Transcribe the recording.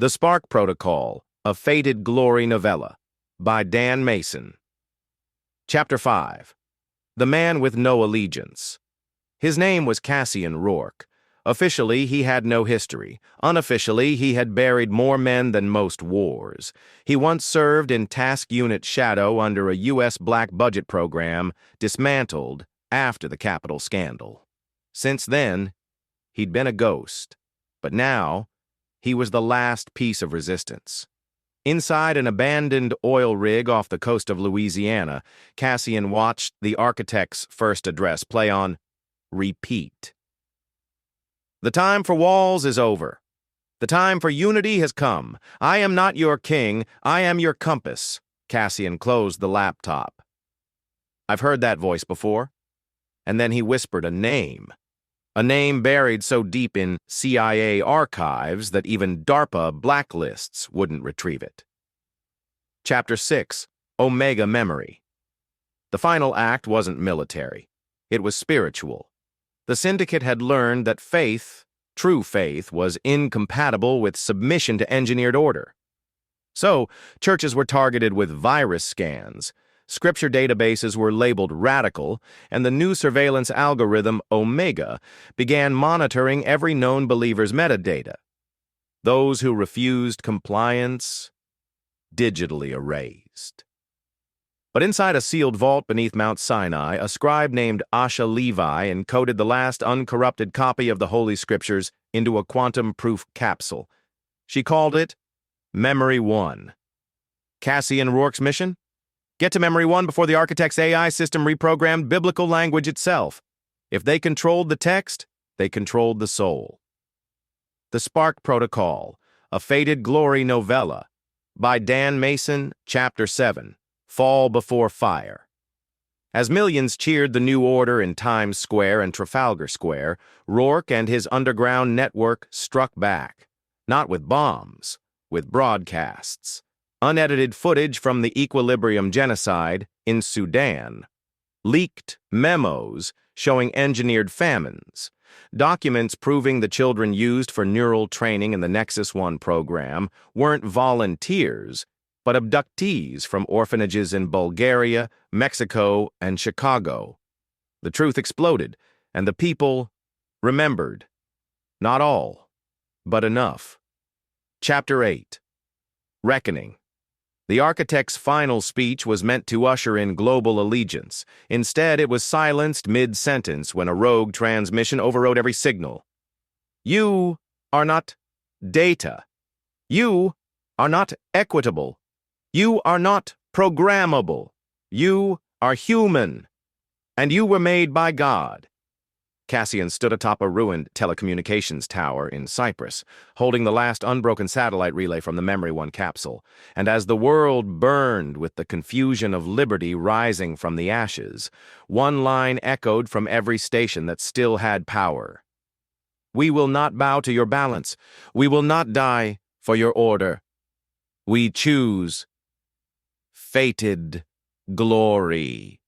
The Spark Protocol, a Fated Glory novella, by Dan Mason. Chapter 5. The Man with No Allegiance. His name was Cassian Rourke. Officially, he had no history. Unofficially, he had buried more men than most wars. He once served in Task Unit Shadow under a U.S. black budget program dismantled after the Capitol scandal. Since then, he'd been a ghost. But now, he was the last piece of resistance. Inside an abandoned oil rig off the coast of Louisiana, Cassian watched the architect's first address play on repeat. The time for walls is over. The time for unity has come. I am not your king, I am your compass. Cassian closed the laptop. I've heard that voice before. And then he whispered a name. A name buried so deep in CIA archives that even DARPA blacklists wouldn't retrieve it. Chapter 6. Omega Memory. The final act wasn't military. It was spiritual. The Syndicate had learned that faith, true faith, was incompatible with submission to engineered order. So, churches were targeted with virus scans, scripture databases were labeled radical, and the new surveillance algorithm, Omega, began monitoring every known believer's metadata. Those who refused compliance, digitally erased. But inside a sealed vault beneath Mount Sinai, a scribe named Asha Levi encoded the last uncorrupted copy of the Holy Scriptures into a quantum-proof capsule. She called it Memory 1. Cassian Rourke's mission? Get to Memory 1 before the architect's AI system reprogrammed biblical language itself. If they controlled the text, they controlled the soul. The Spark Protocol, a Fated Glory novella, by Dan Mason, Chapter 7, Fall Before Fire. As millions cheered the new order in Times Square and Trafalgar Square, Rourke and his underground network struck back. Not with bombs, with broadcasts. Unedited footage from the Equilibrium genocide in Sudan, leaked memos showing engineered famines, documents proving the children used for neural training in the Nexus 1 program weren't volunteers, but abductees from orphanages in Bulgaria, Mexico, and Chicago. The truth exploded, and the people remembered. Not all, but enough. Chapter 8. Reckoning. The architect's final speech was meant to usher in global allegiance. Instead, it was silenced mid-sentence when a rogue transmission overrode every signal. You are not data. You are not equitable. You are not programmable. You are human. And you were made by God. Cassian stood atop a ruined telecommunications tower in Cyprus, holding the last unbroken satellite relay from the Memory 1 capsule, and as the world burned with the confusion of liberty rising from the ashes, one line echoed from every station that still had power. We will not bow to your balance. We will not die for your order. We choose fated glory.